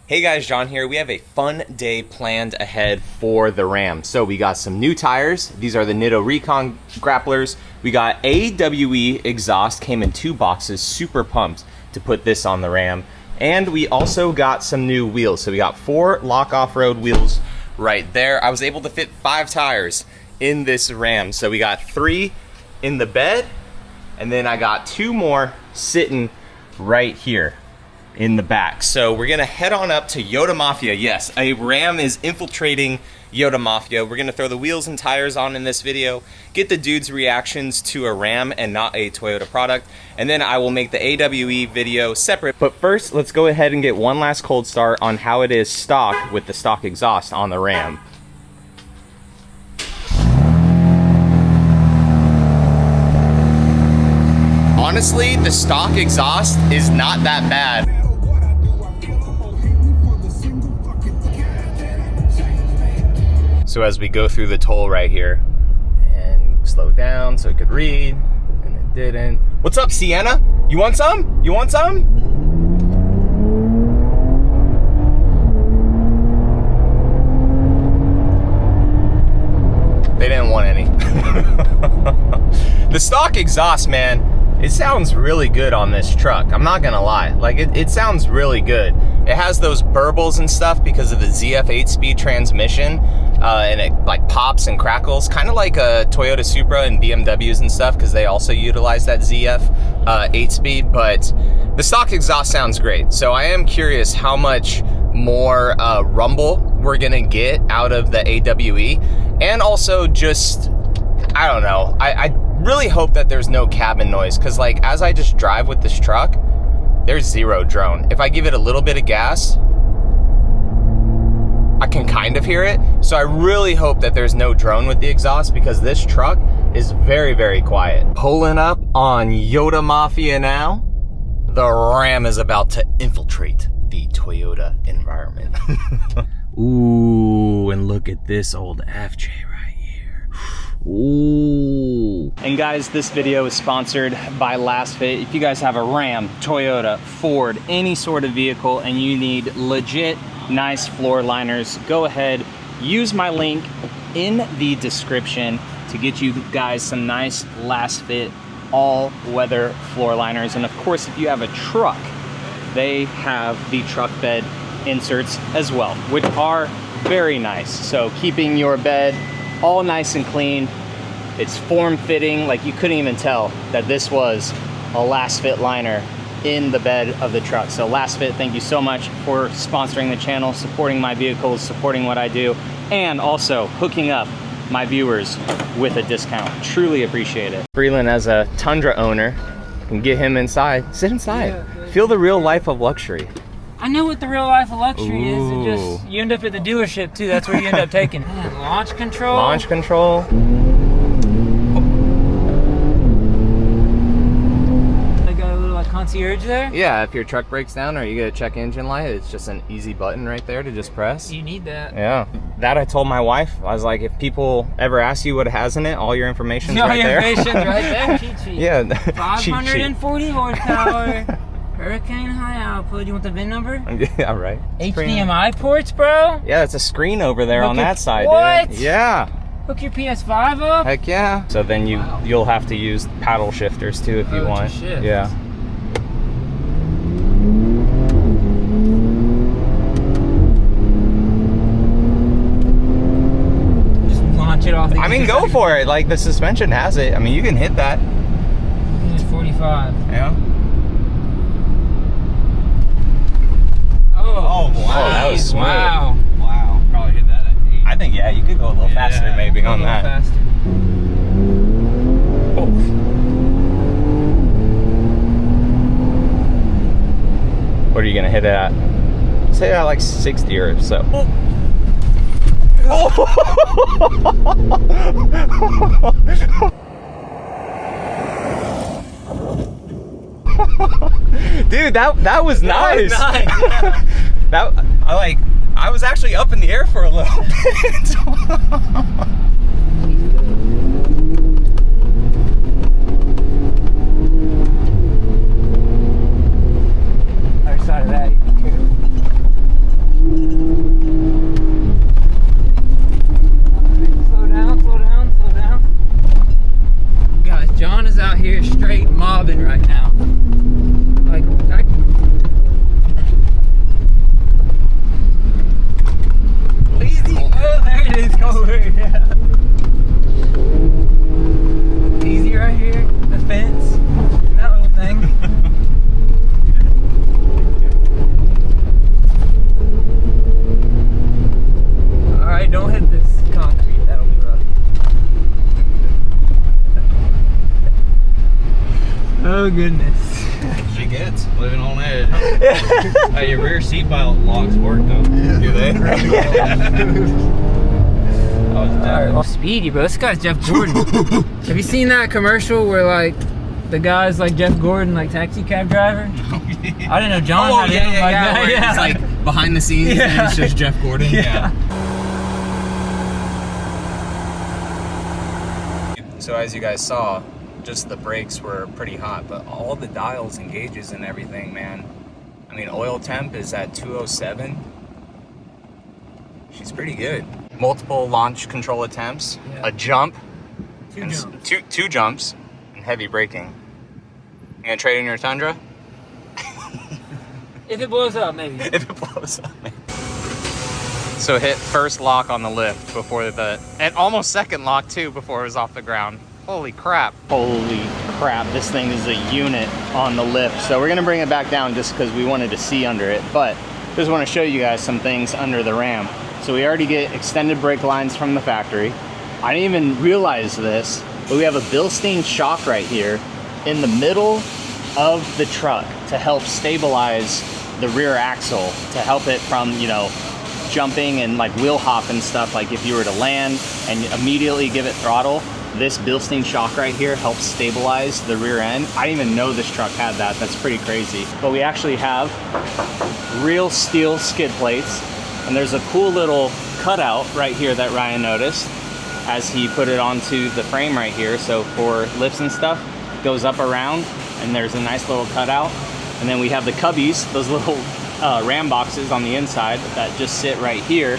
Hey guys, John here. We have a fun day planned ahead for the Ram. So we got some new tires. These are the Nitto Recon Grapplers. We got AWE exhaust, came in 2 boxes, super pumped to put this on the Ram. And we also got some new wheels. So we got 4 Lock Off-Road wheels right there. I was able to fit 5 tires in this Ram. So we got 3 in the bed, and then I got 2 more sitting right here in the back. So we're gonna head on up to Yotamafia. Yes, a Ram is infiltrating Yotamafia. We're gonna throw the wheels and tires on in this video, get the dudes' reactions to a Ram and not a Toyota product, and then I will make the AWE video separate. But first, let's go ahead and get one last cold start on how it is stock with the stock exhaust on the Ram. Honestly, the stock exhaust is not that bad. So as we go through the toll right here, and slow down so it could read, and it didn't. What's up, Sienna? You want some? You want some? They didn't want any. The stock exhaust, man, it sounds really good on this truck. I'm not gonna lie. Like, it sounds really good. It has those burbles and stuff because of the ZF 8-speed transmission, and it like pops and crackles, kind of like a Toyota Supra and BMWs and stuff, because they also utilize that ZF 8-speed. But the stock exhaust sounds great. So I am curious how much more rumble we're gonna get out of the AWE, and also just, I don't know, I really hope that there's no cabin noise, because like as I just drive with this truck, there's 0 drone. If I give it a little bit of gas, I can kind of hear it. So I really hope that there's no drone with the exhaust, because this truck is very, very quiet. Pulling up on Yotamafia now. The Ram is about to infiltrate the Toyota environment. Ooh, and look at this old FJ right here. Ooh. And guys, this video is sponsored by Lastfit. If you guys have a Ram, Toyota, Ford, any sort of vehicle, and you need legit nice floor liners, go ahead, use my link in the description to get you guys some nice Lastfit all-weather floor liners. And of course, if you have a truck, they have the truck bed inserts as well, which are very nice. So keeping your bed all nice and clean. It's form-fitting, like you couldn't even tell that this was a Lastfit liner in the bed of the truck. So Lastfit, thank you so much for sponsoring the channel, supporting my vehicles, supporting what I do, and also hooking up my viewers with a discount. Truly appreciate it. Freeland, as a Tundra owner, can get him inside. Sit inside. Yeah. Feel the real life of luxury. I know what the real life of luxury is. It just, you end up at the dealership too. That's where you end up taking. Man, launch control. Launch control. They got a little like concierge there. Yeah, if your truck breaks down or you get a check engine light, it's just an easy button right there to just press. You need that. Yeah. That I told my wife. I was like, if people ever ask you what it has in it, all your information's right there. All your information's right there. Cheat sheet. Yeah. 540 horsepower. Hurricane high output. You want the VIN number? Yeah, right. HDMI ports, bro? Yeah, it's a screen over there on that side, what? dude. Yeah. Hook your PS5 up? Heck yeah. So then you'll have to use paddle shifters too if you want. Shift. Yeah. Just launch it off. I mean, go for it. Like, the suspension has it. I mean, you can hit that. It's 45. Yeah. Oh, wow. That was smooth. Wow. Wow. Probably hit that at 8. I think, yeah, you could go a little faster maybe on that. Faster. Oh. What are you gonna hit it at? Say at like 60 or so. Oh. Dude, that was nice. That was nice. I was actually up in the air for a little bit. Other side of that, you can Oh goodness. She gets living on edge. Hey, your rear seatbelt locks work though. Yeah. Do they? Oh, speedy, bro. This guy's Jeff Gordon. Have you seen that commercial where like the guy's like Jeff Gordon, like taxi cab driver? I didn't know John had him like that. Yeah. It's like behind the scenes and it's just Jeff Gordon. Yeah. So as you guys saw, just the brakes were pretty hot, but all the dials and gauges and everything, man. I mean, oil temp is at 207. She's pretty good. Multiple launch control attempts, a jump, two jumps, and heavy braking. You gonna trade in your Tundra? If it blows up, maybe. If it blows up, maybe. So hit first lock on the lift before and almost second lock too before it was off the ground. Holy crap. Holy crap, this thing is a unit on the lift. So we're gonna bring it back down just because we wanted to see under it, but just wanna show you guys some things under the Ram. So we already get extended brake lines from the factory. I didn't even realize this, but we have a Bilstein shock right here in the middle of the truck to help stabilize the rear axle, to help it from, you know, jumping and like wheel hop and stuff. Like if you were to land and immediately give it throttle, this Bilstein shock right here helps stabilize the rear end. I didn't even know this truck had that. That's pretty crazy. But we actually have real steel skid plates, and there's a cool little cutout right here that Ryan noticed as he put it onto the frame right here. So for lifts and stuff, it goes up around, and there's a nice little cutout. And then we have the cubbies, those little Ram boxes on the inside that just sit right here.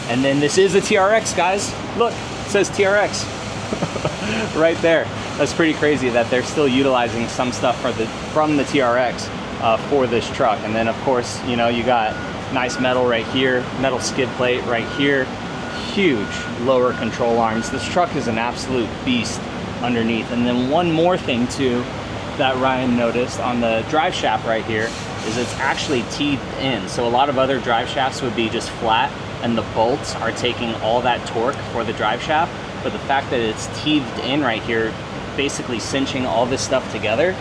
And then this is a TRX, guys. Look, it says TRX right there. That's pretty crazy that they're still utilizing some stuff from the TRX for this truck. And then of course, you know, you got nice metal right here, metal skid plate right here, huge lower control arms. This truck is an absolute beast underneath. And then one more thing too that Ryan noticed on the drive shaft right here is it's actually teethed in. So a lot of other drive shafts would be just flat and the bolts are taking all that torque for the drive shaft. But the fact that it's teethed in right here, basically cinching all this stuff together,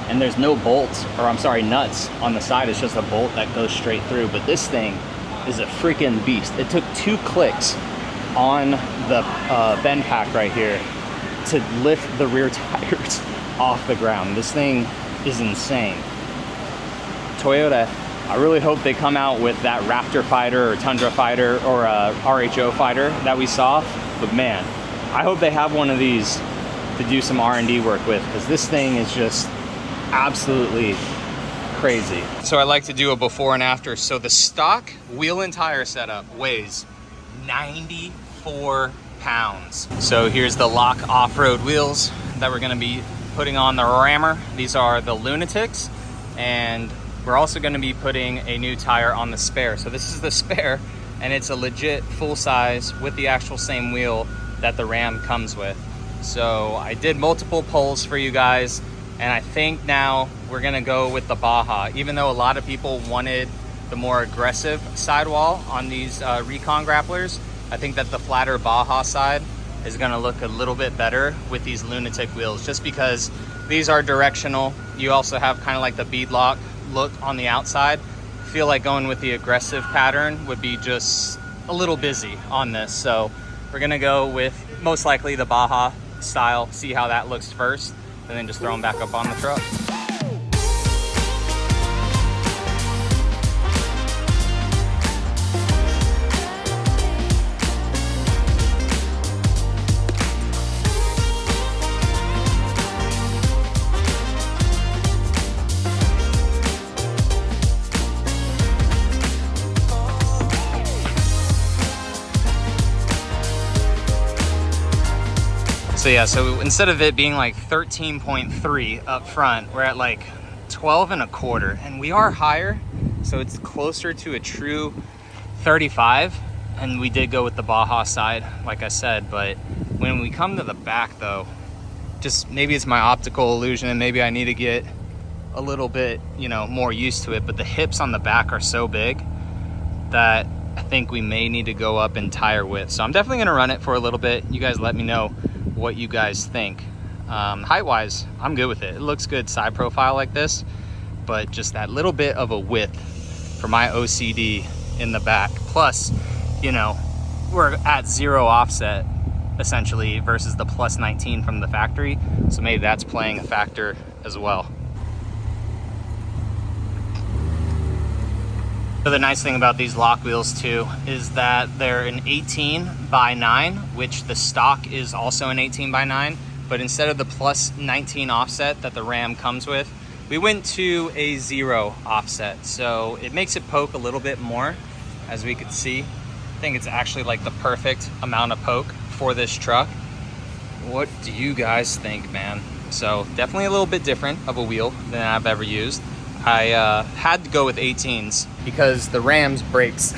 and there's no bolts, or I'm sorry, nuts on the side, it's just a bolt that goes straight through. But this thing is a freaking beast. It took 2 clicks on the bend pack right here to lift the rear tires off the ground. This thing is insane. Toyota, I really hope they come out with that Raptor fighter or Tundra fighter or a RHO fighter that we saw. But man, I hope they have one of these to do some R&D work with, because this thing is just absolutely crazy. So I like to do a before and after. So the stock wheel and tire setup weighs 94 pounds. So here's the Lock off-road wheels that we're gonna be putting on the Rammer. These are the Lunatics, and we're also gonna be putting a new tire on the spare. So this is the spare, and it's a legit full size with the actual same wheel that the Ram comes with. So I did multiple polls for you guys, and I think now we're gonna go with the Baja. Even though a lot of people wanted the more aggressive sidewall on these Recon grapplers, I think that the flatter Baja side is gonna look a little bit better with these Lunatic wheels, just because these are directional. You also have kind of like the beadlock look on the outside. I feel like going with the aggressive pattern would be just a little busy on this. So we're gonna go with most likely the Baja style, see how that looks first, and then just throw them back up on the truck. So yeah, so instead of it being like 13.3 up front, we're at like 12.25, and we are higher, so it's closer to a true 35. And we did go with the Baja side, like I said, but when we come to the back though, just maybe it's my optical illusion and maybe I need to get a little bit, you know, more used to it, but the hips on the back are so big that I think we may need to go up in tire width. So I'm definitely gonna run it for a little bit. You guys let me know what you guys think. Height-wise, I'm good with it. It looks good side profile like this, but just that little bit of a width for my OCD in the back. Plus, you know, we're at 0 offset essentially versus the plus 19 from the factory. So maybe that's playing a factor as well. So the nice thing about these lock wheels too is that they're an 18/9, which the stock is also an 18/9, but instead of the plus 19 offset that the Ram comes with, we went to a 0 offset. So it makes it poke a little bit more, as we could see. I think it's actually like the perfect amount of poke for this truck. What do you guys think, man? So definitely a little bit different of a wheel than I've ever used. I had to go with 18s because the Ram's brakes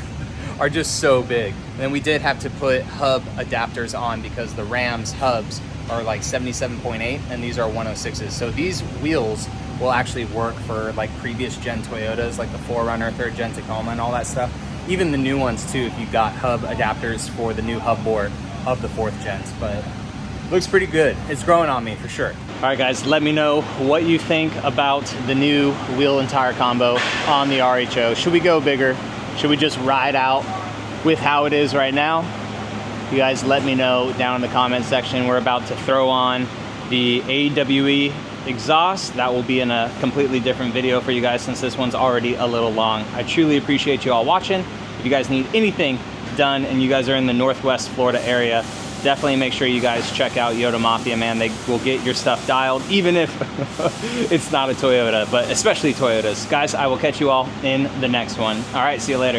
are just so big. And then we did have to put hub adapters on because the Ram's hubs are like 77.8 and these are 106s. So these wheels will actually work for like previous gen Toyotas, like the 4Runner, 3rd gen Tacoma and all that stuff. Even the new ones too, if you got hub adapters for the new hub board of the 4th gens, but looks pretty good. It's growing on me for sure. All right guys, let me know what you think about the new wheel and tire combo on the RHO. Should we go bigger? Should we just ride out with how it is right now? You guys let me know down in the comment section. We're about to throw on the AWE exhaust. That will be in a completely different video for you guys since this one's already a little long. I truly appreciate you all watching. If you guys need anything done and you guys are in the Northwest Florida area, definitely make sure you guys check out Yotamafia, man. They will get your stuff dialed, even if it's not a Toyota, but especially Toyotas. Guys, I will catch you all in the next one. All right, see you later.